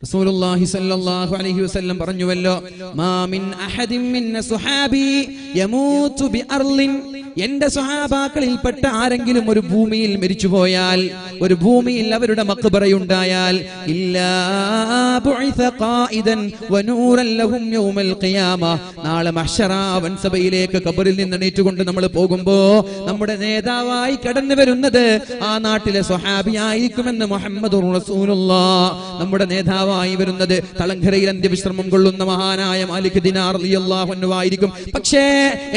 റസൂലുള്ളാഹി സ്വല്ലല്ലാഹു അലൈഹി വസല്ലം പറഞ്ഞുവല്ലോ, മാ മിൻ അഹദിൻ മിൻ സുഹാബി യമൂതു ബി അർളിൻ, എന്റെ സ്വഹാബാക്കളിൽപ്പെട്ട ആരെങ്കിലും ഒരു ഭൂമിയിൽ മരിച്ചുപോയാൽ, ഒരു ഭൂമിയിൽ അവരുടെ മഖ്ബറയുണ്ടായാൽ, ഇല്ലാ ബുഇസ ഖായിദൻ വനൂറൻ ലഹും യൗമൽ ഖിയാമ, നാളെ മഹ്ശറ വൻസഭയിലേക്ക് ഖബറിൽ നിന്ന് എണീറ്റുകൊണ്ട് നമ്മൾ പോകുമ്പോ നമ്മുടെ നേതാവായി കടന്നു വരുന്നത് ആ നാട്ടിലെ സ്വഹാബിയായിരിക്കുമെന്ന് മുഹമ്മദുർ റസൂലുള്ളാഹ്. നമ്മുടെ നേതാവായി വരുന്നത് തളങ്കരയിൽ അന്ത്യവിശ്രമം കൊള്ളുന്ന മഹാനായ മാലിക് ദിനാർ റളിയല്ലാഹു അൻഹു ആയിരിക്കും. പക്ഷേ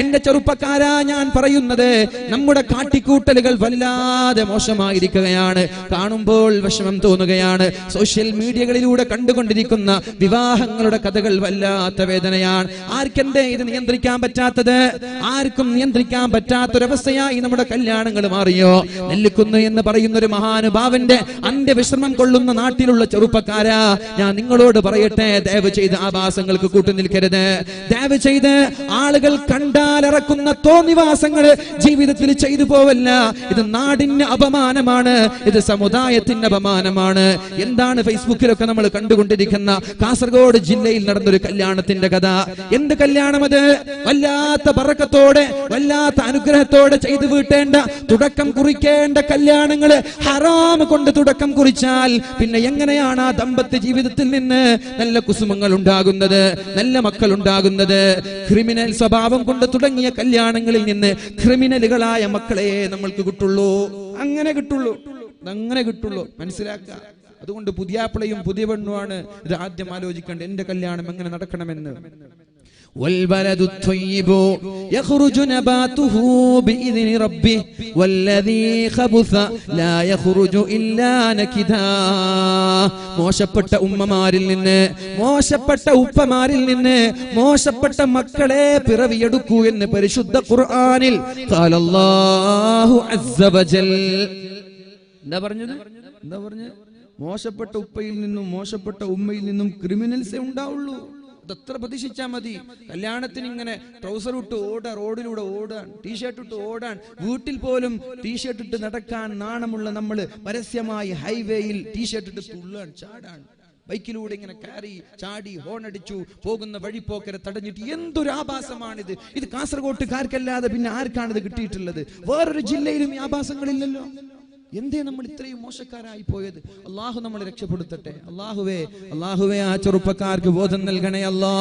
എന്റെ ചെറുപ്പക്കാരാ, ഞാൻ പറയുന്നത് നമ്മുടെ കാട്ടിക്കൂട്ടലുകൾ വല്ലാതെ മോശമായിരിക്കുകയാണ്. കാണുമ്പോൾ വിഷമം തോന്നുകയാണ്. സോഷ്യൽ മീഡിയകളിലൂടെ കണ്ടുകൊണ്ടിരിക്കുന്ന വിവാഹങ്ങളുടെ കഥകൾ വല്ലാത്ത വേദനയാണ്. ആർക്കെന്തേ ഇത് നിയന്ത്രിക്കാൻ പറ്റാത്തത്? ആർക്കും നിയന്ത്രിക്കാൻ പറ്റാത്തൊരവസ്ഥയായി നമ്മുടെ കല്യാണങ്ങൾ മാറിയോ? നെല്ലിക്കുന്ന് എന്ന് പറയുന്ന ഒരു മഹാനുഭാവന്റെ അന്ത്യവിശ്രമം കൊള്ളുന്ന നാട്ടിലുള്ള ചെറുപ്പക്കാരാ, ഞാൻ നിങ്ങളോട് പറയട്ടെ, ദയവ് ചെയ്ത് ആഭാസങ്ങൾക്ക് കൂട്ടുനിൽക്കരുത്. ദയവ് ചെയ്ത് ആളുകൾ കണ്ടാലിറക്കുന്ന തോന്നിവാസങ്ങൾ ജീവിതത്തിൽ ചെയ്തു പോവല്ല. ഇത് നാടിന് അപമാനമാണ്, ഇത് സമുദായത്തിന് അപമാനമാണ്. എന്താണ് ഫേസ്ബുക്കിലൊക്കെ നമ്മൾ കണ്ടുകൊണ്ടിരിക്കുന്ന കാസർഗോഡ് ജില്ലയിൽ നടന്നൊരു കല്യാണത്തിന്റെ കഥ? എന്ത് കല്യാണം അത്? വല്ലാത്ത ബറക്കത്തോടെ, വല്ലാത്ത അനുഗ്രഹത്തോടെ ചെയ്തു വീട്ടേണ്ട, തുടക്കം കുറിക്കേണ്ട കല്യാണങ്ങള് ഹറാം കൊണ്ട് തുടക്കം കുറിച്ചാൽ പിന്നെ എങ്ങനെയാണ് ആ ദമ്പത്യ ജീവിതത്തിൽ നിന്ന് നല്ല കുസുമങ്ങൾ ഉണ്ടാകുന്നത്, നല്ല മക്കൾ ഉണ്ടാകുന്നത്? ക്രിമിനൽ സ്വഭാവം കൊണ്ട് തുടങ്ങിയ കല്യാണങ്ങളിൽ നിന്ന് ക്രിമിനലുകളായ മക്കളെ നമ്മൾക്ക് കിട്ടുള്ളൂ. അങ്ങനെ കിട്ടുള്ളൂ, അങ്ങനെ കിട്ടുള്ളൂ. മനസ്സിലാക്കുക. അതുകൊണ്ട് പുതിയാപ്പിളയും പുതിയ പെണ്ണുമാണ് ഇത് ആദ്യം ആലോചിക്കേണ്ടത്. എന്റെ കല്യാണം എങ്ങനെ നടക്കണമെന്ന്. والبلد الطيب يخرج نباته بإذن ربه والذي خبث لا يخرج إلا نكدا. മോശപ്പെട്ട ഉമ്മമാരിൽ നിന്ന്, മോശപ്പെട്ട ഉപ്പമാരിൽ നിന്ന് മോശപ്പെട്ട മക്കളെ പിറവിയെടുക്കൂ എന്ന് പരിശുദ്ധ ഖുർആനിൽ ഖാലല്ലാഹു അസ്സ വജൽ. എന്താ പറഞ്ഞത്? മോശപ്പെട്ട ഉപ്പയിൽ നിന്നും മോശപ്പെട്ട ഉമ്മയിൽ നിന്നും ക്രിമിനൽസേ ഉണ്ടാവുള്ളൂ. അത്ര പ്രതീക്ഷിച്ചാൽ മതി. കല്യാണത്തിന് ഇങ്ങനെ ട്രൗസർ ഇട്ട് ഓടാൻ, റോഡിലൂടെ ഓടാൻ, ടീഷർട്ട് ഇട്ട് ഓടാൻ, വീട്ടിൽ പോലും ടീഷർട്ട് ഇട്ട് നടക്കാൻ നാണമുള്ള നമ്മൾ പരസ്യമായി ഹൈവേയിൽ ടീഷർട്ട് ഇട്ട് തുള്ളാൻ, ചാടാൻ, ബൈക്കിലൂടെ ഇങ്ങനെ കയറി ചാടി ഹോണടിച്ചു പോകുന്ന വഴിപ്പോക്കരെ തടഞ്ഞിട്ട് എന്തൊരു ആഭാസമാണിത്! ഇത് കാസർഗോട്ടുകാർക്കല്ലാതെ പിന്നെ ആർക്കാണിത് കിട്ടിയിട്ടുള്ളത്? വേറൊരു ജില്ലയിലും ഈ ആഭാസങ്ങളില്ലല്ലോ. എന്തേ നമ്മൾ ഇത്രയും മോശക്കാരായി പോയത്? അള്ളാഹു നമ്മളെ രക്ഷപ്പെടുത്തട്ടെ. അള്ളാഹുവേ ആ ചെറുപ്പക്കാർക്ക് ബോധം നൽകണേ അല്ലാ.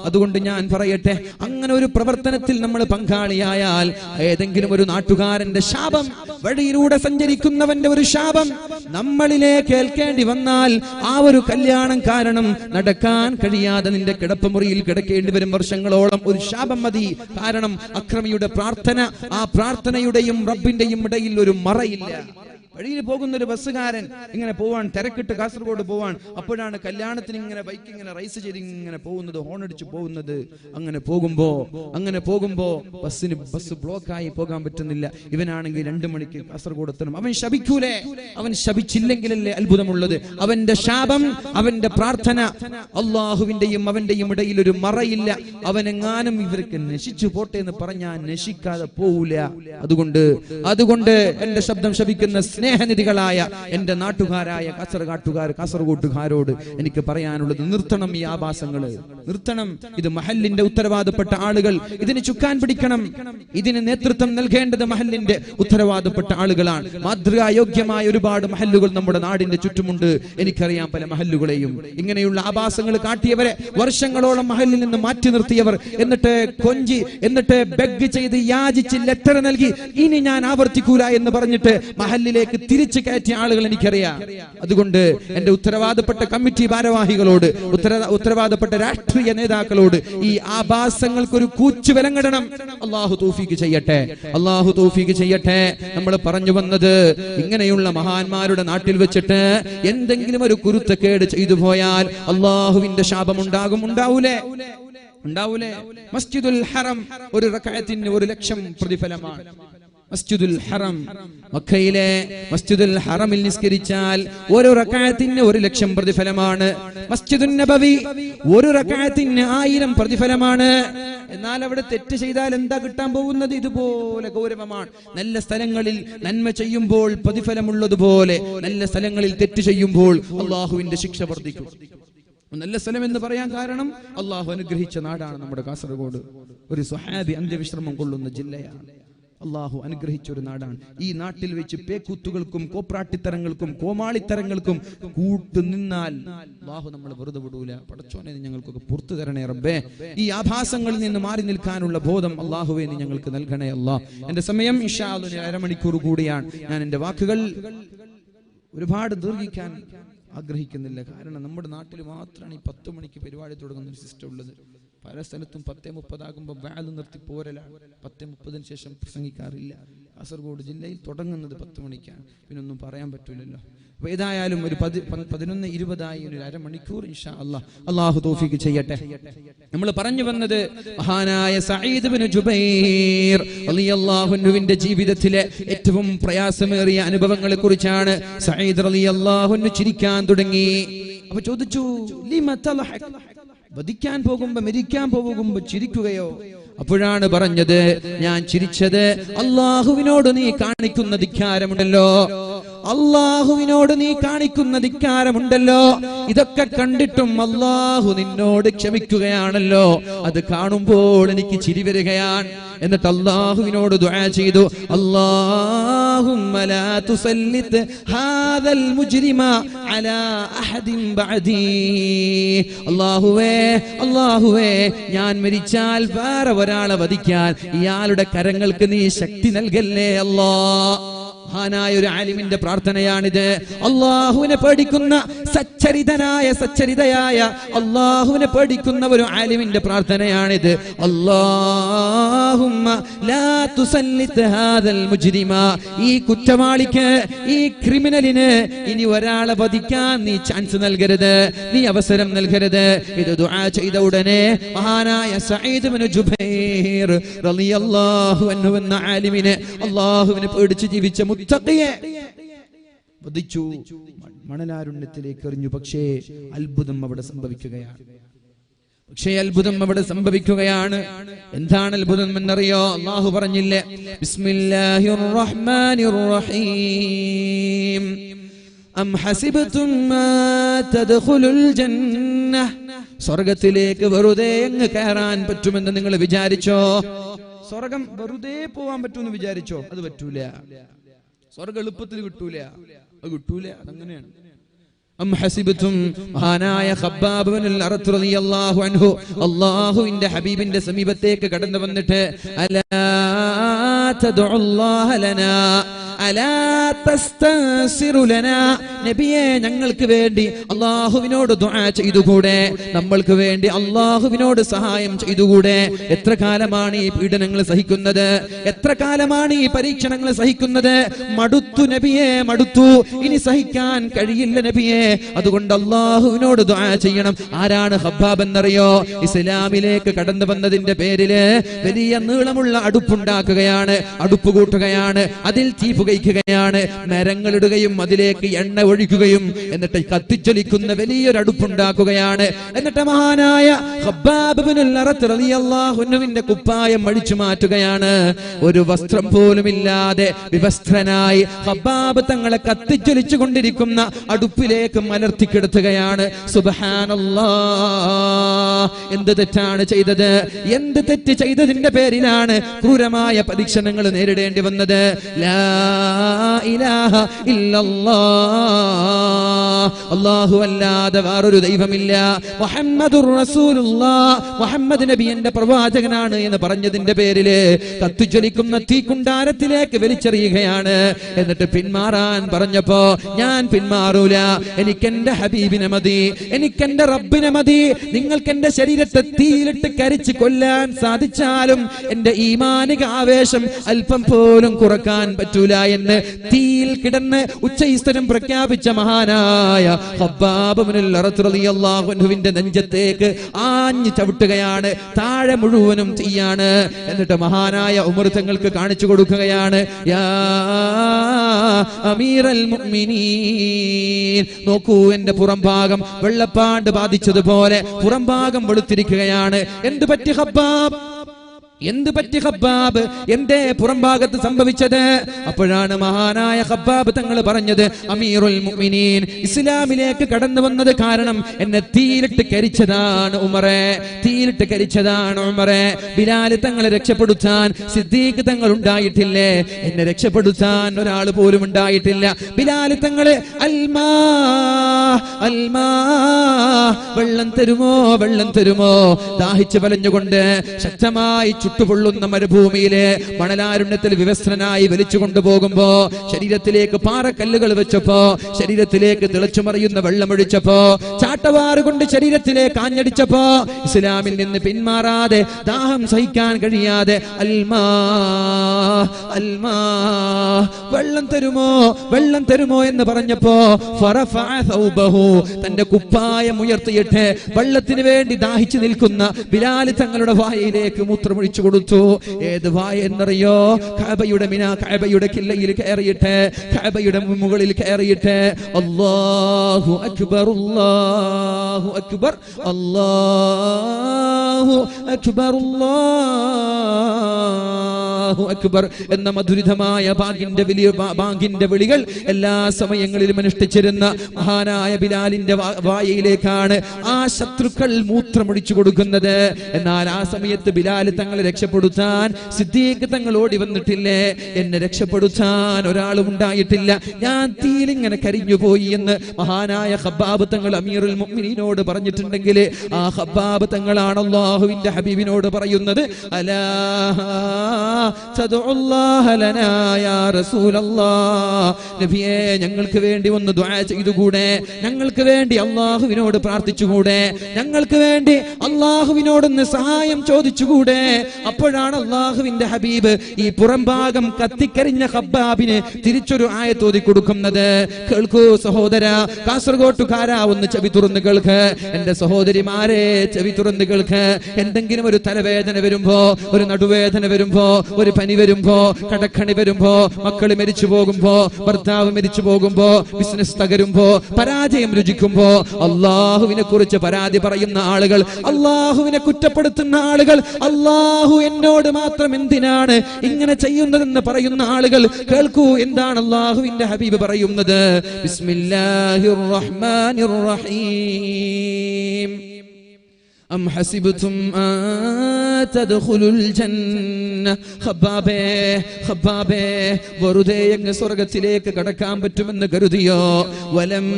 അതുകൊണ്ട് ഞാൻ പറയട്ടെ, അങ്ങനെ ഒരു പ്രവർത്തനത്തിൽ നമ്മൾ പങ്കാളിയായാൽ, ഏതെങ്കിലും ഒരു നാട്ടുകാരന്റെ ശാപം, വഴിയിലൂടെ സഞ്ചരിക്കുന്നവന്റെ ഒരു ശാപം നമ്മളിലേക്ക് ഏൽക്കേണ്ടി വന്നാൽ, ആ ഒരു കല്യാണം കാരണം നടക്കാൻ കഴിയാതെ നിന്റെ കിടപ്പുമുറിയിൽ കിടക്കേണ്ടി വരും വർഷങ്ങളോളം. ഒരു ശാപം മതി. കാരണം അക്രമിയുടെ പ്രാർത്ഥന, ആ പ്രാർത്ഥനയുടെയും റബ്ബിന്റെയും ഇടയിൽ ഒരു മറയില്ല. വഴിയിൽ പോകുന്ന ഒരു ബസ്സുകാരൻ ഇങ്ങനെ പോവാൻ, തിരക്കിട്ട് കാസർഗോഡ് പോവാൻ, അപ്പോഴാണ് കല്യാണത്തിന് ഇങ്ങനെ ബൈക്ക് ഇങ്ങനെ റൈസ് ചെയ്ത് ഇങ്ങനെ പോകുന്നത്, ഹോണടിച്ച് പോകുന്നത്. അങ്ങനെ പോകുമ്പോ ബസ് ബ്ലോക്കായി പോകാൻ പറ്റുന്നില്ല. ഇവനാണെങ്കിൽ 2 മണിക്ക് കാസർഗോഡ് എത്തണം. അവൻ ശപിക്കൂലേ? അവൻ ശപിച്ചില്ലെങ്കിലല്ലേ അത്ഭുതമുള്ളത്. അവന്റെ ശാപം, അവന്റെ പ്രാർത്ഥന, അള്ളാഹുവിന്റെയും അവന്റെയും ഇടയിൽ ഒരു മറയില്ല. അവനെങ്ങാനും ഇവർക്ക് നശിച്ചു പോട്ടെ എന്ന് പറഞ്ഞാൽ നശിക്കാതെ പോവില്ല. അതുകൊണ്ട് എന്റെ ശബ്ദം ശപിക്കുന്ന സ്നേഹനിധികളായ എന്റെ നാട്ടുകാരായ കാസർഗോട്ടുകാരോട് എനിക്ക് പറയാനുള്ളത്, നിർത്തണം ഈ ആഭാസങ്ങള്, നിർത്തണം. ഇത് മഹല്ലിന്റെ ഉത്തരവാദപ്പെട്ട ആളുകൾ ഇതിന് ചുക്കാൻ പിടിക്കണം. ഇതിന് നേതൃത്വം നൽകേണ്ടത് മഹല്ലിന്റെ ഉത്തരവാദപ്പെട്ട ആളുകളാണ്. മാതൃകായോഗ്യമായ ഒരുപാട് മഹല്ലുകൾ നമ്മുടെ നാടിന്റെ ചുറ്റുമുണ്ട്. എനിക്കറിയാം പല മഹല്ലുകളെയും. ഇങ്ങനെയുള്ള ആഭാസങ്ങൾ കാട്ടിയവരെ വർഷങ്ങളോളം മഹല്ലിൽ നിന്ന് മാറ്റി നിർത്തിയവർ, എന്നിട്ട് കൊഞ്ചി, എന്നിട്ട് ബെഗ് ചെയ്ത് യാചിച്ച് ലെറ്റർ നൽകി ഇനി ഞാൻ ആവർത്തിക്കൂല എന്ന് പറഞ്ഞിട്ട് മഹല്ലിലേക്ക് തിരിച്ചു കയറ്റിയ ആളുകൾ എനിക്കറിയാം. അതുകൊണ്ട് എന്റെ ഉത്തരവാദപ്പെട്ട കമ്മിറ്റി ഭാരവാഹികളോട്, ഉത്തരവാദപ്പെട്ട രാഷ്ട്രീയ നേതാക്കളോട് ഈ ആഭാസങ്ങൾക്കൊരു കൂച്ചു വിലങ്ങിടണം. അള്ളാഹു തൗഫീഖ് ചെയ്യട്ടെ. നമ്മൾ പറഞ്ഞു വന്നത്, ഇങ്ങനെയുള്ള മഹാന്മാരുടെ നാട്ടിൽ വെച്ചിട്ട് എന്തെങ്കിലും ഒരു കുരുത്തക്കേട് ചെയ്തു പോയാൽ അള്ളാഹുവിന്റെ ശാപം ഉണ്ടാവൂലേ? മസ്ജിദുൽ ഹറം ഒരു റക്അത്തിന് 1,00,000 പ്രതിഫലമാണ്. മസ്ജിദുൽ ഹറം, മക്കയിലെ മസ്ജിദുൽ ഹറമിൽ നിസ്കരിച്ചാൽ ഒരു റക്അത്തിന് 1,00,000 പ്രതിഫലമാണ്. മസ്ജിദുൻ നബവി ഒരു റക്അത്തിന് 1000 പ്രതിഫലമാണ്. എന്നാൽ അവിടെ തെറ്റ് ചെയ്താൽ എന്താ കിട്ടാൻ പോകുന്നത്? ഇതുപോലെ ഗൗരവമാണ്. നല്ല സ്ഥലങ്ങളിൽ നന്മ ചെയ്യുമ്പോൾ പ്രതിഫലമുള്ളതുപോലെ നല്ല സ്ഥലങ്ങളിൽ തെറ്റ് ചെയ്യുമ്പോൾ അള്ളാഹുവിന്റെ ശിക്ഷ വർദ്ധിക്കും. നല്ല സ്ഥലം എന്ന് പറയാൻ കാരണം അള്ളാഹു അനുഗ്രഹിച്ച നാടാണ് നമ്മുടെ കാസർഗോഡ്. ഒരു സ്വഹാബി അന്ത്യവിശ്രമം കൊള്ളുന്ന ജില്ലയാണ്. അള്ളാഹു അനുഗ്രഹിച്ച ഒരു നാടാണ്. ഈ നാട്ടിൽ വെച്ച് പേക്കൂത്തുകൾക്കും കോപ്രാട്ടിത്തരങ്ങൾക്കും കോമാളിത്തരങ്ങൾക്കും കൂട്ടുനിന്നാൽ അള്ളാഹു നമ്മൾ വെറുതെ വിടൂല. പടച്ചോനെ ഞങ്ങൾക്കൊക്കെ പുറത്തു തരണേ റബ്ബേ. ഈ ആഭാസങ്ങളിൽ നിന്ന് മാറി നിൽക്കാനുള്ള ബോധം അള്ളാഹുവേ നീ ഞങ്ങൾക്ക് നൽകണേ അല്ലാഹ്. എന്റെ സമയം ഇൻഷാ അല്ലാഹ് 1 മണിക്കൂർ കൂടിയാണ്. ഞാൻ എന്റെ വാക്കുകൾ ഒരുപാട് ദീർഘിക്കാൻ ആഗ്രഹിക്കുന്നില്ല. കാരണം നമ്മുടെ നാട്ടിൽ മാത്രമാണ് ഈ 10 മണിക്ക് പരിപാടി തുടങ്ങുന്ന ഒരു സിസ്റ്റം ഉള്ളത്. പല സ്ഥലത്തും 10:30 ആകുമ്പോൾ വാല് നിർത്തി പോരലാണ്. 10:30 ശേഷം പ്രസംഗിക്കാറില്ല. കാസർഗോഡ് ജില്ലയിൽ തുടങ്ങുന്നത് 10 മണിക്കാണ്. പിന്നൊന്നും പറയാൻ പറ്റൂലല്ലോ. അപ്പൊ ഏതായാലും ഒരു 11:20 ഒരു 1/2 മണിക്കൂർ ഇൻഷാ അല്ലാഹ് അല്ലാഹു തൗഫീഖ് ചെയ്യട്ടെ. നമ്മൾ പറഞ്ഞു വന്നത് മഹാനായ സഈദ് ഇബ്നു ജുബൈർ റളിയല്ലാഹു അൻഹുവിന്റെ ജീവിതത്തിലെ ഏറ്റവും പ്രയാസമേറിയ അനുഭവങ്ങളെ കുറിച്ചാണ്. സഈദ് റളിയല്ലാഹു അൻഹു ചിരിക്കാൻ തുടങ്ങി. അപ്പൊ ചോദിച്ചു, ലിമ തൽഹഖ്, വധിക്കാൻ പോകുമ്പോ മരിക്കാൻ പോകുമ്പോ ചിരിക്കുകയോ? അപ്പോഴാണ് പറഞ്ഞത്, ഞാൻ ചിരിച്ചത് അള്ളാഹുവിനോട് നീ കാണിക്കുന്ന ധിക്കാരമുണ്ടല്ലോ, അള്ളാഹുവിനോട് നീ കാണിക്കുന്ന ധിക്കാരമുണ്ടല്ലോ, ഇതൊക്കെ കണ്ടിട്ടും അള്ളാഹു നിന്നോട് ക്ഷമിക്കുകയാണല്ലോ, അത് കാണുമ്പോൾ എനിക്ക് ചിരി വരികയാണ്. എന്നിട്ട് അള്ളാഹുവിനോട് ദുആ ചെയ്തു, അല്ലാഹുമ്മ ലാ തുസല്ലിത് ഹാദൽ മുജ്രിമ അലാ അഹദിൻ ബഅദി. അല്ലാഹുവേ ഞാൻ മരിച്ചാൽ വേറെ ഒരാളെ വധിക്കാൻ ഇയാളുടെ കരങ്ങൾക്ക് നീ ശക്തി നൽകല്ലേ അല്ലാഹ്. മഹാനായ ഒരു ആലിമിന്റെ പ്രാർത്ഥനയാണിത്. അള്ളാഹുവിനെ പേടിക്കുന്ന സച്ചരിതയായ അള്ളാഹുവിനെ പേടിക്കുന്ന ഒരു ആലിമിന്റെ പ്രാർത്ഥനയാണിത്. അല്ലാഹുമ്മ ലാ തുസല്ലിത് ഹാദൽ മുജ്രിമ, ഈ കുറ്റവാളിക്ക്, ഈ ക്രിമിനലിന് ഇനി ഒരാളെ വധിക്കാൻ നീ ചാൻസ് നൽകരുത്, നീ അവസരം നൽകരുത്. ഇത് ദുആ ചെയ്ത ഉടനെ മഹാനായ സഈദ് ഇബ്നു ജുബൈർ റളിയല്ലാഹു അൻഹു എന്ന ആലിമിനെ, അള്ളാഹുവിനെ പേടിച്ച് ജീവിച്ച മുത്തഖിയെ വധിച്ചു, മണലാരുണ്യത്തിലേക്ക് എറിഞ്ഞു. പക്ഷേ അത്ഭുതം അവിടെ സംഭവിക്കുകയാണ്. എന്താണ് അത്ഭുതം എന്നറിയോ? അല്ലാഹു പറഞ്ഞില്ലേ, ബിസ്മില്ലാഹിർ റഹ്മാനിർ റഹീം, അം ഹസിബതും മാ തദ്ഖുലുൽ ജന്നഹ്, സ്വർഗ്ഗത്തിലേക്ക് വെറുതെ അങ്ങ് കയറാൻ പറ്റുമെന്ന് നിങ്ങൾ വിചാരിച്ചോ? സ്വർഗ്ഗം വെറുതെ പോവാൻ പറ്റുമെന്ന് വിചാരിച്ചോ? അത് പറ്റൂല. സ്വർഗ്ഗം എളുപ്പത്തിൽ കിട്ടൂല, അത് കിട്ടൂല. അതങ്ങനെയാണ്. അം ഹസിബതും, മഹാനായ ഖബ്ബാബ് ഇബ്നുൽ അറത്ത് റളിയല്ലാഹു അൻഹു അല്ലാഹുവിന്റെ ഹബീബിന്റെ സമീപത്തേക്ക് കടന്നു വന്നിട്ട്, അലാ തദ്ഉല്ലാഹ ലനാ അലാ തസ്തൻസിറു ലനാ, നബിയേ ഞങ്ങൾക്ക് വേണ്ടി അല്ലാഹുവിനോട് ദുആ ചെയ്തുകൂടെ? നമ്മൾക്ക് വേണ്ടി അല്ലാഹുവിനോട് സഹായം ചെയ്തുകൂടെ? എത്ര കാലമാണ് ഈ പീഡനങ്ങൾ സഹിക്കുന്നത്? എത്ര കാലമാണ് ഈ പരീക്ഷണങ്ങൾ സഹിക്കുന്നത്? മടുത്തു നബിയേ, മടുത്തു, ഇനി സഹിക്കാൻ കഴിയില്ല നബിയേ. അതുകൊണ്ട് അല്ലാഹുവിനോട് ദുആ ചെയ്യണം. ആരാണ് ഖബ്ബാബ് എന്നറിയോ? ഇസ്ലാമിലേക്ക് കടന്നു വന്നതിന്റെ പേരില് വലിയ നീളമുള്ള അടുപ്പുണ്ടാക്കുകയാണ്, അടുപ്പ് കൂട്ടുകയാണ്, അതിൽ തീ പുകയ്ക്കുകയാണ്, മരങ്ങളിടുകയും അതിലേക്ക് എണ്ണ ഒഴിക്കുകയും എന്നിട്ട് കത്തിച്ചൊലിക്കുന്ന വലിയൊരു അടുപ്പുണ്ടാക്കുകയാണ്. എന്നിട്ട് മഹാനായ ഖബ്ബാബ് ഇബ്നുൽ അറത്ത് റളിയല്ലാഹു അൻഹുവിന്റെ കുപ്പായം അഴിച്ചു മാറ്റുകയാണ്. ഒരു വസ്ത്രം പോലും ഇല്ലാതെ വിവസ്ത്രനായി ഖബ്ബാബ് തങ്ങളെ കത്തിച്ചൊലിച്ചു കൊണ്ടിരിക്കുന്ന അടുപ്പിലേക്ക് മലർത്തിക്കിടത്തുകയാണ്. സുബ്ഹാനല്ലാഹ്, എന്ത് തെറ്റാണ് ചെയ്തത്? എന്ത് തെറ്റ് ചെയ്തതിന്റെ പേരിലാണ് ക്രൂരമായ പരീക്ഷണങ്ങൾ നേരിടേണ്ടി വന്നത്? ലാ ഇലാഹ ഇല്ലല്ലാഹ്, അല്ലാഹു അല്ലാതെ വേറൊരു ദൈവമില്ല, മുഹമ്മദുർ റസൂലുള്ളാഹ്, മുഹമ്മദ് നബി എന്റെ പ്രവാചകനാണ് എന്ന് പറഞ്ഞതിന്റെ പേരില് കത്തിജ്വലിക്കുന്ന തീക്കുണ്ടാരത്തിലേക്ക് വലിച്ചെറിയുകയാണ്. എന്നിട്ട് പിന്മാറാൻ പറഞ്ഞപ്പോ, ഞാൻ പിന്മാറൂല, എനിക്കെന്റെ ഹബീബിനെ മതി, എനിക്കെന്റെ റബ്ബിനെ മതി. നിങ്ങൾക്ക് എന്റെ ശരീരത്തെ തീയിലിട്ട് കരിച്ച് കൊല്ലാൻ സാധിച്ചാലും എന്റെ ഈമാനിക ആവേശം അല്പം പോലും കുറക്കാൻ പറ്റൂല എന്ന് തീയിൽ കിടന്ന് ഉച്ചൈസ്തരം പ്രഖ്യാപിച്ച മഹാനായ ഖബ്ബാബ് ഇബ്നുൽ അറത്ത് റളിയല്ലാഹു അൻഹുവിന്റെ നെഞ്ചത്തേക്ക് ആഞ്ഞു ചവിട്ടുകയാണ്. താഴെ മുഴുവനും തീയാണ്. എന്നിട്ട് മഹാനായ ഉമർ തങ്ങൾക്ക് കാണിച്ചു കൊടുക്കുകയാണ്, യാ അമീറൽ മുഅ്മിനീൻ, നോക്കൂ എന്റെ പുറംഭാഗം വെള്ളപ്പാണ്ട് ബാധിച്ചതുപോലെ പുറംഭാഗം വെളുത്തിരിക്കുകയാണ്. എന്ത് പറ്റി ഖബ്ബാബ്? എന്ത് പറ്റി ഖബ്ബാബ്? എന്റെ പുറംഭാഗത്ത് സംഭവിച്ചത്? അപ്പോഴാണ് മഹാനായ ഖബ്ബാബ് തങ്ങൾ പറഞ്ഞത്, അമീറുൽ മുഅ്മിനീൻ, ഇസ്ലാമിലേക്ക് കടന്നു വന്നത് കാരണം എന്നെ തീയിലിട്ട് കരിച്ചതാണ് ഉമറേ, തീയിലിട്ട് കരിച്ചതാണ് ഉമറേ. ബിലാൽ തങ്ങളെ രക്ഷപ്പെടുത്താൻ സിദ്ദീഖ് തങ്ങൾ ഉണ്ടായിട്ടില്ലേ? എന്നെ രക്ഷപ്പെടുത്താൻ ഒരാൾ പോലും ഉണ്ടായിട്ടില്ല. ബിലാൽ തങ്ങള് അൽമാ അൽമാ, വെള്ളം തരുമോ, വെള്ളം തരുമോ, ദാഹിച്ചു വലഞ്ഞുകൊണ്ട് ശക്തമായി ചുട്ടുപൊള്ളുന്ന മരുഭൂമിയിലെ മണലാരുണ്യത്തിൽ വിവസ്ത്രനായി വലിച്ചു കൊണ്ടുപോകുമ്പോ, ശരീരത്തിലേക്ക് പാറക്കല്ലുകൾ വെച്ചപ്പോ, ശരീരത്തിലേക്ക് തിളച്ചു മറിയുന്ന വെള്ളമൊഴിച്ചപ്പോ, ചാട്ടവാറ് കൊണ്ട് ശരീരത്തിലേക്ക് ആഞ്ഞടിച്ചപ്പോ, ഇസ്ലാമിൽ നിന്ന് പിന്മാറാതെ ദാഹം സഹിക്കാൻ കഴിയാതെ അൽമാ അൽമാ, വെള്ളം തരുമോ, വെള്ളം തരുമോ എന്ന് പറഞ്ഞപ്പോ ഫറഫഅ സൗബഹു, തന്റെ കുപ്പായം ഉയർത്തിയിട്ട് വെള്ളത്തിന് വേണ്ടി ദാഹിച്ചു നിൽക്കുന്ന ബിലാൽ തങ്ങളുടെ വായയിലേക്ക് മൂത്രമൊഴിച്ചു കൊടുത്തു. ഏത് വായ എന്നറിയോ? കഅബയുടെ കഅബയുടെ കില്ലയിൽ കയറിയിട്ട്, കഅബയുടെ മുകളിൽ കയറിയിട്ട് അല്ലാഹു അക്ബർ അല്ലാഹു അക്ബർ അല്ലാഹു അക്ബർ അല്ലാഹു അക്ബർ എന്ന മധുരിതമായ ബാങ്കിന്റെ വിളികൾ എല്ലാ സമയങ്ങളിലും അനുഷ്ഠിച്ചിരുന്ന മഹാനായ ബിലാലിന്റെ വായയിലേക്കാണ് ആ ശത്രുക്കൾ മൂത്രമൊഴിച്ചു കൊടുക്കുന്നത്. എന്നാൽ ആ സമയത്ത് ബിലാൽ തങ്ങളെ രക്ഷപ്പെടുത്താൻ സിദ്ദീഖ് തങ്ങൾ ഓടി വന്നിട്ടില്ലേ? എന്നെ രക്ഷപ്പെടുത്താൻ ഒരാളും ഉണ്ടായിട്ടില്ല, ഞാൻ തീയിലിങ്ങനെ കരിഞ്ഞു പോയി എന്ന് മഹാനായ ഖബ്ബാബ് തങ്ങൾ അമീറുൽ മുഅ്മിനീനോട് പറഞ്ഞിട്ടുണ്ടെങ്കിൽ, ആ ഖബ്ബാബ് തങ്ങളാണ് അല്ലാഹുവിന്റെ ഹബീബിനോട് പറയുന്നത്, അലാ തദഉല്ലാഹ ലനാ യാ റസൂലല്ലാഹ്, നബിയേ ഞങ്ങൾക്ക് വേണ്ടി ഒന്ന് ദുആ ചെയ്തുകൂടെ, ഞങ്ങൾക്ക് വേണ്ടി അല്ലാഹുവിനോട് പ്രാർത്ഥിച്ചുകൂടെ, ഞങ്ങൾക്ക് വേണ്ടി അല്ലാഹുവിനോടൊന്ന് സഹായം ചോദിച്ചുകൂടെ? അപ്പോഴാണ് അല്ലാഹുവിന്റെ ഹബീബ് ഈ പുറംഭാഗം കത്തിക്കരിഞ്ഞ ഖബ്ബാബിന് തിരിച്ചൊരു ആയത്ത് ഓതി കൊടുക്കുന്നത്. കേൾക്കൂ സഹോദര, കാസർഗോട്ടുകാരാ, ഒന്ന് ചെവി തുറന്ന് കേൾക്ക്. എന്റെ സഹോദരിമാരെ ചെവി തുറന്ന് കേൾക്ക്. എന്തെങ്കിലും ഒരു തലവേദന വരുമ്പോ, ഒരു നടുവേദന വരുമ്പോ, ഒരു പനി വരുമ്പോ, കടക്കണി വരുമ്പോ, മക്കൾ മരിച്ചു പോകുമ്പോ, ഭർത്താവ് മരിച്ചു പോകുമ്പോ, ബിസിനസ് തകരുമ്പോ, പരാജയം രുചിക്കുമ്പോ, അള്ളാഹുവിനെ കുറിച്ച് പരാതി പറയുന്ന ആളുകൾ, അള്ളാഹുവിനെ കുറ്റപ്പെടുത്തുന്ന ആളുകൾ, അള്ളാഹു എന്നോട് മാത്രം എന്തിനാണ് ഇങ്ങനെ ചെയ്യുന്നതെന്ന് പറയുന്ന ആളുകൾ, കേൾക്കൂ എന്താണ് അള്ളാഹുവിന്റെ ഹബീബ് പറയുന്നത്. ബിസ്മില്ലാഹിർ റഹ്മാനിർ റഹീം, അം ഹസിബ്തും അൻ തദ്ഖുലുൽ ജന്ന. ഖബ്ബാബേ, ഖബ്ബാബേ, വെറുതെ അങ്ങ് സ്വർഗ്ഗത്തിലേക്ക് കടക്കാൻ പറ്റുമെന്ന് കരുതിയോ? വലം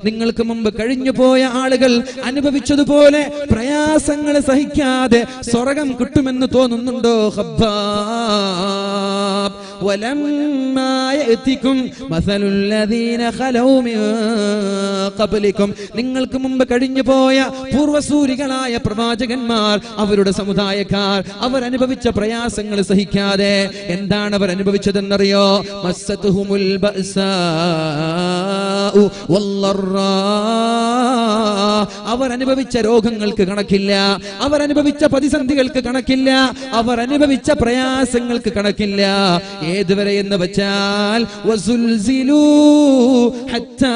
നിങ്ങൾക്ക് മുമ്പ് കഴിഞ്ഞു പോയ ആളുകൾ അനുഭവിച്ചതുപോലെ പ്രയാസങ്ങൾ സഹിക്കാതെ സ്വർഗ്ഗം കിട്ടുമെന്ന് തോന്നുന്നുണ്ടോ ഖബ്ബാബ്? നിങ്ങൾക്ക് മുമ്പ് കഴിഞ്ഞു പോയ പൂർവസൂരികളായ പ്രവാചകന്മാർ, അവരുടെ സമുദായക്കാർ, അവർ അനുഭവിച്ച പ്രയാസങ്ങൾ സഹിക്കാതെ എന്താണ് അവർ അനുഭവിച്ചതെന്നറിയോ? മസ്സതുഹുമുൽ ബഅസാഉ വല്ലറാ, അവർ അനുഭവിച്ച രോഗങ്ങൾക്ക് കണക്കില്ല, അവർ അനുഭവിച്ച പ്രതിസന്ധികൾക്ക് കണക്കില്ല, അവർ അനുഭവിച്ച പ്രയാസങ്ങൾക്ക് കണക്കില്ല. ഏതുവരെ എന്ന് വെച്ചാൽ വസുൽസിലൂ ഹത്താ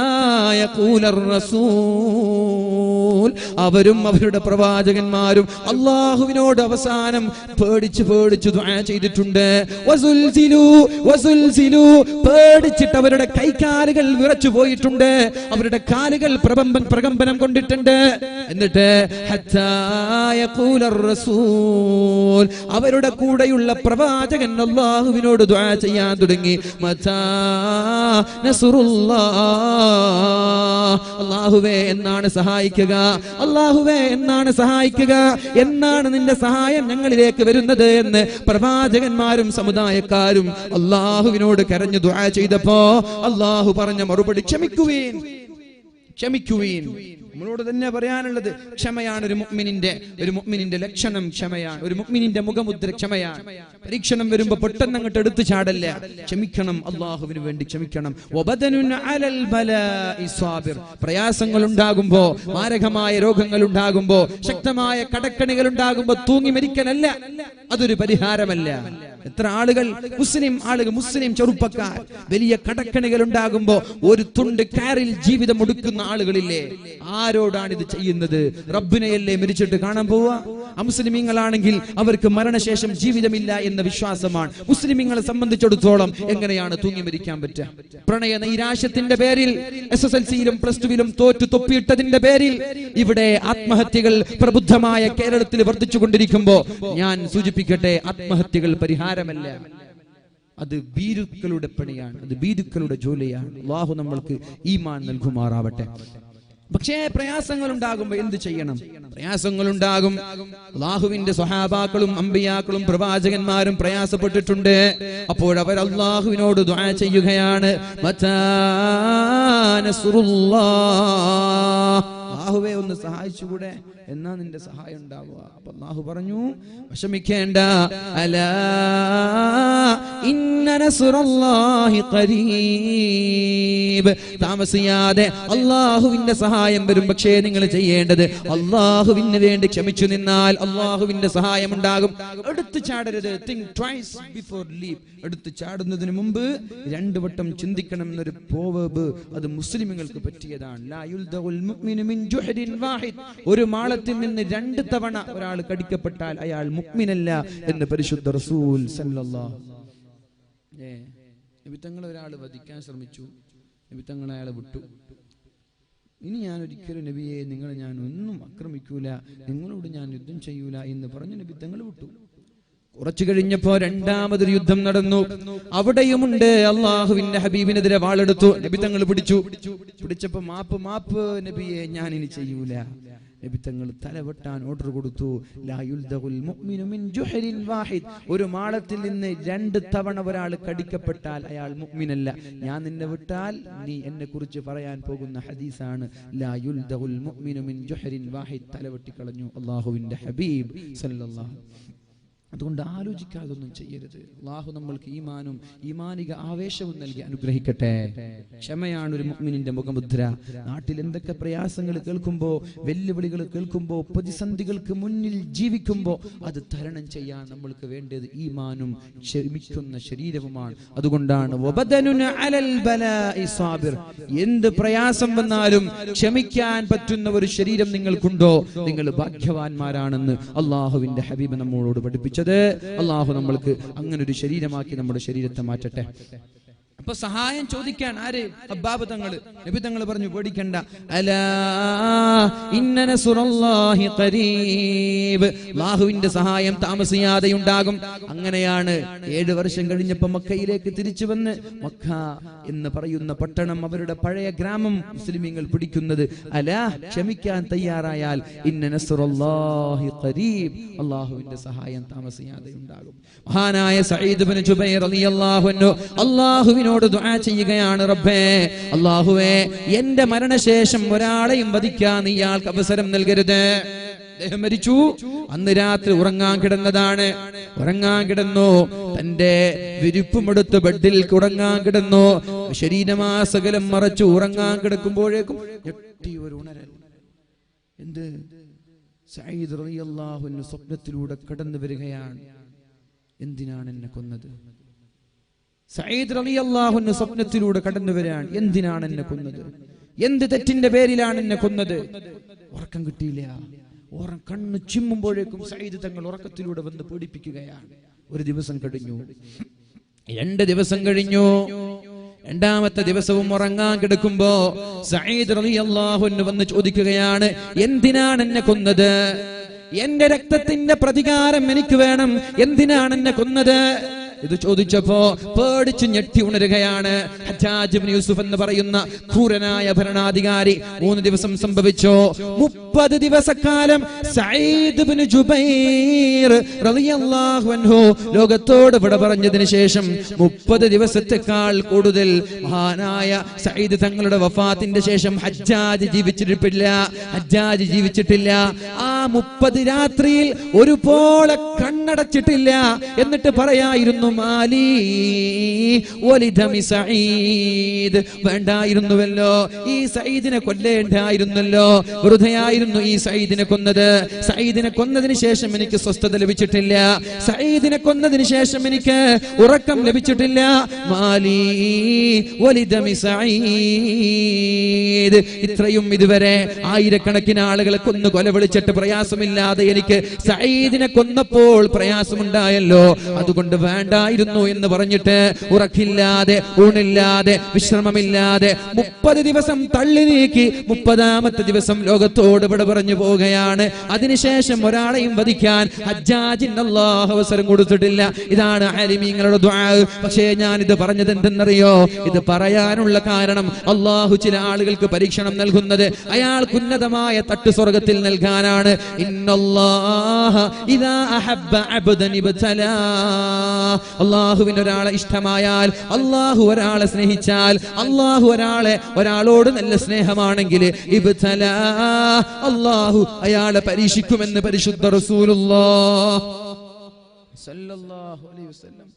യഖൂലർ റസൂൽ, അവരും അവരുടെ പ്രവാചകന്മാരും അല്ലാഹുവിനോട് അവസാനം പേടിച്ച് പേടിച്ച് ദുആ ചെയ്തിട്ടുണ്ട്. വസുൽസിലൂ വസുൽസിലൂ, പേടിച്ചിട്ട് അവരുടെ കൈകാലുകൾ വിറച്ചു പോയിട്ടുണ്ട്, അവരുടെ കാലുകൾ പ്രകമ്പനം കൊണ്ടിട്ടുണ്ട്. എന്നിട്ട് ഹത്താ യഖൂലർ റസൂൽ, അവരുടെ കൂടെയുള്ള പ്രവാചകൻ അല്ലാഹുവിനോട് ദുആ ചെയ്യാൻ തുടങ്ങി. മതാ നസ്റുല്ലാഹ്, അല്ലാഹുവേ എന്നാണ് സഹായിക്കുക, അല്ലാഹുവേ എന്നാണ് സഹായിക്കുക, എന്നാണ് നിന്റെ സഹായം ഞങ്ങളിലേക്ക് വരുന്നത് എന്ന് പ്രവാചകന്മാരും സമുദായക്കാരും അല്ലാഹുവിനോട് കരഞ്ഞു ദുആ ചെയ്തപ്പോ അല്ലാഹു പറഞ്ഞ മറുപടി, ക്ഷമിക്കുവീൻ, ക്ഷമിക്കുവീൻ. നമ്മളോട് തന്നെ പറയാനുള്ളത് ക്ഷമയാണ് ഒരു മുഅ്മിനിന്റെ ലക്ഷണം. ക്ഷമയാണ് ഒരു മുഅ്മിനിന്റെ മുഖമുദ്ര. ക്ഷമയാണ്. പരീക്ഷണം വരുമ്പോ പെട്ടെന്ന് അങ്ങോട്ട് എടുത്തു ചാടല്ല. ക്ഷമിക്കണം, അള്ളാഹുവിന് വേണ്ടി ക്ഷമിക്കണം. വബദനുൻ അലൽ ബലാഇ സ്വാബിർ. പ്രയാസങ്ങൾ ഉണ്ടാകുമ്പോ, മാരകമായ രോഗങ്ങൾ ഉണ്ടാകുമ്പോ, ശക്തമായ കടക്കണികൾ ഉണ്ടാകുമ്പോ തൂങ്ങി മരിക്കലല്ല, അതൊരു പരിഹാരമല്ല. എത്ര ആളുകൾ മുസ്ലിം ചെറുപ്പക്കാർ വലിയ കടക്കണികൾ ഉണ്ടാകുമ്പോ ഒരു തുണ്ട് കാറിൽ ജീവിതം ഒടുക്കുന്ന ആളുകളില്ലേ? ആരോടാണ് ഇത് ചെയ്യുന്നത്? റബ്ബിനെയല്ലേ മരിച്ചിട്ട് കാണാൻ പോവാ? അമുസ്ലിമീങ്ങളാണെങ്കിൽ അവർക്ക് മരണശേഷം ജീവിതമില്ല എന്ന വിശ്വാസമാണ്. മുസ്ലിമീങ്ങളെ സംബന്ധിച്ചിടത്തോളം എങ്ങനെയാണ് തൂങ്ങി മരിക്കാൻ പറ്റുക? പ്രണയ നൈരാശ്യത്തിന്റെ പേരിൽ SSLCയിലും +2വിലും തോറ്റു തൊപ്പിയിട്ടതിന്റെ പേരിൽ ഇവിടെ ആത്മഹത്യകൾ പ്രബുദ്ധമായ കേരളത്തിൽ വർദ്ധിച്ചുകൊണ്ടിരിക്കുമ്പോ ഞാൻ സൂചിപ്പിക്കട്ടെ, ആത്മഹത്യകൾ പരിഹാരമല്ല. അത് ഭീരുക്കളുടെ പണിയാണ്, അത് ഭീരുക്കളുടെ ജോലിയാണ്. അല്ലാഹു നമ്മൾക്ക് ഈമാൻ നൽകുമാറാവട്ടെ. പക്ഷേ പ്രയാസങ്ങൾ ഉണ്ടാകുമ്പോ എന്ത് ചെയ്യണം? പ്രയാസങ്ങൾ ഉണ്ടാകും. അല്ലാഹുവിന്റെ സ്വഹാബാക്കളും അമ്പിയാക്കളും പ്രവാചകന്മാരും പ്രയാസപ്പെട്ടിട്ടുണ്ട്. അപ്പോൾ അവർ അല്ലാഹുവിനോട് ദുആ ചെയ്യുകയാണ്, മതാ നസ്റുല്ലാഹ്, അല്ലാഹുവേ ഒന്ന് സഹായിച്ചുകൂടെ, എന്നാ നിന്റെ സഹായം ഉണ്ടാവുക. അപ്പൊ അല്ലാഹു പറഞ്ഞു, വിഷമിക്കേണ്ട, അലാ ഇന്ന നസ്റുല്ലാഹി ഖരീബ്, താമസിയാതെ അല്ലാഹുവിന്റെ സഹായം വരും. പക്ഷേ നിങ്ങൾ ചെയ്യേണ്ടത് അല്ലാഹുവിന് വേണ്ടി ക്ഷമിച്ചു നിന്നാൽ അല്ലാഹുവിന്റെ സഹായം ഉണ്ടാകും. എടുത്തു ചാടരുത്. Think twice before leave. എടുത്തു ചാടുന്നതിന് മുമ്പ് 2 വട്ടം ചിന്തിക്കണം എന്നൊരു പ്രോവർബ്, അത് മുസ്ലിമുകൾക്ക് പറ്റിയതാണ്. ലാ യുൽദഉൽ മുഅ്മിനു മിൻ ജുഹ്രിൻ വാഹിദ്. ഒരു മാളത്തിൽ നിന്ന് 2 തവണ ഒരാൾ കടിക്കപ്പെട്ടാൽ അയാൾ മുഅ്മിനല്ല എന്ന് പരിശുദ്ധ റസൂൽ സല്ലല്ലാഹു നബി തങ്ങൾ ഒരാൾ വധിക്കാൻ ശ്രമിച്ചു. നബി തങ്ങൾ അയാളെ വിട്ടു. ഇനി ഞാൻ ഒരിക്കലും നബിയെ നിങ്ങളെ ഞാൻ ഒന്നും ആക്രമിക്കൂല, നിങ്ങളോട് ഞാൻ യുദ്ധം ചെയ്യൂല എന്ന് പറഞ്ഞ് നബി തങ്ങൾ വിട്ടു. കുറച്ചു കഴിഞ്ഞപ്പോ 2ാമതൊരു യുദ്ധം നടന്നു. അവിടെയുമുണ്ട് അള്ളാഹുവിന്റെ ഹബീബിനെതിരെ വാളെടുത്തു. നബി തങ്ങൾ പിടിച്ചപ്പോ മാപ്പ് നബിയെ, ഞാൻ ഇനി ചെയ്യൂല. നബി തങ്ങൾ തലവെട്ടാൻ ഓർഡർ കൊടുത്തു. ലാ യുൽദഉൽ മുഅ്മിനു മിൻ ജുഹ്രിൻ വാഹിദ്. ഒരു മാളത്തിൽ നിന്ന് 2 തവണ ഒരാൾ കടിക്കപ്പെട്ടാൽ അയാൾ മുഅ്മിനല്ല. ഞാൻ നിന്നെ വിട്ടാൽ നീ എന്നെ കുറിച്ച് പറയാൻ പോകുന്ന ഹദീസാണ് ലാ യുൽദഉൽ മുഅ്മിനു മിൻ ജുഹ്രിൻ വാഹിദ്. തലവെട്ടിക്കളഞ്ഞു അല്ലാഹുവിന്റെ ഹബീബ് സല്ലല്ലാഹു. അതുകൊണ്ട് ആലോചിക്കാതൊന്നും ചെയ്യരുത്. അല്ലാഹു നമ്മൾക്ക് ഈമാനും ഈമാനിക ആവേശവും നൽകി അനുഗ്രഹിക്കട്ടെ. ക്ഷമയാണ് ഒരു മുഅ്മിനിന്റെ മുഖമുദ്ര. നാട്ടിൽ എന്തൊക്കെ പ്രയാസങ്ങൾ കേൾക്കുമ്പോ, വെല്ലുവിളികൾ കേൾക്കുമ്പോ, പ്രതിസന്ധികൾക്ക് മുന്നിൽ ജീവിക്കുമ്പോ അത് തരണം ചെയ്യാൻ നമ്മൾക്ക് വേണ്ടത് ഈമാനും ക്ഷമിക്കുന്ന ശരീരവുമാണ്. അതുകൊണ്ടാണ് വബദനുൻ അലൽ ബലാഇ സാബിർ. എന്ത് പ്രയാസം വന്നാലും ക്ഷമിക്കാൻ പറ്റുന്ന ഒരു ശരീരം നിങ്ങൾക്കുണ്ടോ, നിങ്ങൾ ഭാഗ്യവാന്മാരാണെന്ന് അല്ലാഹുവിന്റെ ഹബീബ് നമ്മളോട് പഠിപ്പിച്ചു. അല്ലാഹു നമ്മൾക്ക് അങ്ങനെ ഒരു ശരീരമാക്കി നമ്മുടെ ശരീരത്തെ മാറ്റട്ടെ. അപ്പൊ സഹായം ചോദിക്കാൻ ആര്? ഹബ്ബാബ് തങ്ങള്. നബി തങ്ങൾ പറഞ്ഞു, പേടിക്കണ്ട, അലാ ഇന്ന നസ്റുല്ലാഹി ഖരീബ്, അല്ലാഹുവിന്റെ സഹായം താമസിയാതെ ഉണ്ടാകും. അങ്ങനെയാണ് 7 വർഷം കഴിഞ്ഞപ്പോൾ മക്കയിലേക്ക് തിരിച്ചു വന്ന് മക്ക എന്ന് പറയുന്ന പട്ടണം, അവരുടെ പഴയ ഗ്രാമം മുസ്ലിമീങ്ങൾ പിടിക്കുന്നത്. അലാ, ക്ഷമിക്കാൻ തയ്യാറായാൽ ഇന്ന നസ്റുല്ലാഹി ഖരീബ്, അല്ലാഹുവിന്റെ സഹായം താമസിയാതെ ഉണ്ടാകും. മഹാനായ സഈദ് ഇബ്നു ജുബൈർ റളിയല്ലാഹു അൻഹു അല്ലാഹുവിനോട് ദുആ ചെയ്യുകയാണ്, റബ്ബേ, അല്ലാഹുവേ, എന്റെ മരണശേഷം ഒരാളെയും വധിക്കാൻ ഇയാൾക്ക് അവസരം നൽകരുത്. അദ്ദേഹം മരിച്ചു. അന്ന് രാത്രി ഉറങ്ങാൻ കിടന്നു. തന്റെ വിരിപ്പുമെടുത്ത് ബെഡിൽ ഉറങ്ങാൻ കിടന്നു. ശരീരമാസകലം മറച്ചു ഉറങ്ങാൻ കിടക്കുമ്പോഴേക്കും ഞെട്ടി ഒരു ഉണരൽ. എന്ത്? സഈദ് റളിയല്ലാഹു അൻഹു സ്വപ്നത്തിലൂടെ കടന്നു വരികയാണ്. എന്തിനാണ് എന്നെ കൊന്നത്? സഈദ് റളിയല്ലാഹു അൻഹു സ്വപ്നത്തിലൂടെ കടന്നു വരികയാണ്. എന്തിനാണ് എന്നെ കൊന്നത്? എന്ത് തെറ്റിന്റെ പേരിലാണ് എന്നെ കൊന്നത്? ഉറക്കം കിട്ടിയില്ല. കണ്ണു ചിമ്മുമ്പോഴേക്കും സഈദ് തങ്ങൾ ഉറക്കത്തിലൂടെ വന്ന് പേടിപ്പിക്കുകയാണ്. 1 ദിവസം കഴിഞ്ഞു, 2 ദിവസം കഴിഞ്ഞു. 2ാമത്തെ ദിവസവും ഉറങ്ങാൻ കിടക്കുമ്പോ സഈദ് റളിയല്ലാഹു അൻഹു വന്ന് ചോദിക്കുകയാണ്, എന്തിനാണ് എന്നെ കൊന്നത്? എന്റെ രക്തത്തിന്റെ പ്രതികാരം എനിക്ക് വേണം. എന്തിനാണ് എന്നെ കൊന്നത്? ഇത് ചോദിച്ചപ്പോ പേടിച്ചു ഞെട്ടി ഉണരുകയാണ്. ഹജ്ജാജ് ഇബ്നു യൂസുഫ് എന്ന് പറയുന്ന ക്രൂരനായ ഭരണാധികാരി 3 ദിവസം സംഭവിച്ചോ 30 ദിവസക്കാലം സഈദ് ഇബ്നു ജുബൈർ റളിയല്ലാഹു അൻഹു ലോകത്തോട് വിട പറഞ്ഞതിന് ശേഷം 30 ദിവസത്തെക്കാൾ കൂടുതൽ മഹാനായ സഈദ് തങ്ങളുടെ വഫാത്തിന്റെ ശേഷം ഹജ്ജാജ് ജീവിച്ചിട്ടില്ല. ആ 30 രാത്രിയിൽ ഒരുപോലെ കണ്ണടച്ചിട്ടില്ല. എന്നിട്ട് പറയായിരുന്നു മാലി വലിദമി സഈദ്, വേണ്ടായിരുന്നുവല്ലോ ഈ സഈദിനെ കൊല്ലേണ്ടായിരുന്നല്ലോ, വെറുതെയായിരുന്നു ഈ സഈദിനെ കൊന്നത്. സഈദിനെ കൊന്നതിന് ശേഷം എനിക്ക് സ്വസ്ഥത ലഭിച്ചിട്ടില്ല, സഈദിനെ കൊന്നതിന് ശേഷം എനിക്ക് ഉറക്കം ലഭിച്ചിട്ടില്ല. മാലി വലിദമി സഈദ്, ഇത്രയും ഇതുവരെ ആയിരക്കണക്കിന് ആളുകളെ കൊന്നു കൊല വിളിച്ചിട്ട് പ്രയാസമില്ലാതെ എനിക്ക് സഈദിനെ കൊന്നപ്പോൾ പ്രയാസമുണ്ടായല്ലോ, അതുകൊണ്ട് വേണ്ടായിരുന്നു എന്ന് പറഞ്ഞിട്ട് ഉറക്കില്ലാതെ ഊണില്ലാതെ വിശ്രമമില്ലാതെ 30 ദിവസം തള്ളി നീക്കി 30ാമത്തെ ദിവസം ലോകത്തോട് വിട പറഞ്ഞു പോവുകയാണ്. അതിനുശേഷം ഒരാളെയും വധിക്കാൻ ഹജ്ജാജിന് അല്ലാഹു അവസരം കൊടുത്തിട്ടില്ല. ഇതാണ് ആലിമീങ്ങളുടെ ദുആ. പക്ഷേ ഞാൻ ഇത് പറഞ്ഞത് എന്തെന്നറിയോ? ഇത് പറയാനുള്ള കാരണം അല്ലാഹു ചില ആളുകൾക്ക് പരീക്ഷണം നൽകുന്നത് അയാൾക്ക് ഉന്നതമായ തട്ട് സ്വർഗ്ഗത്തിൽ നൽകാനാണ്. ഇന്നല്ലാഹ ഇദാ അഹബ്ബ അബ്ദൻ ഇബ്തലാ, അല്ലാഹുവിന് ഒരാളെ ഇഷ്ടമായാൽ, അല്ലാഹു ഒരാളെ സ്നേഹിച്ചാൽ, അല്ലാഹു ഒരാളോട് നല്ല സ്നേഹമാണെങ്കിൽ ഇബ്തലാ, അല്ലാഹു അയാളെ പരീക്ഷിക്കുമെന്ന് പരിശുദ്ധ റസൂലുള്ളാഹി സ്വല്ലല്ലാഹു അലൈഹി വസല്ലം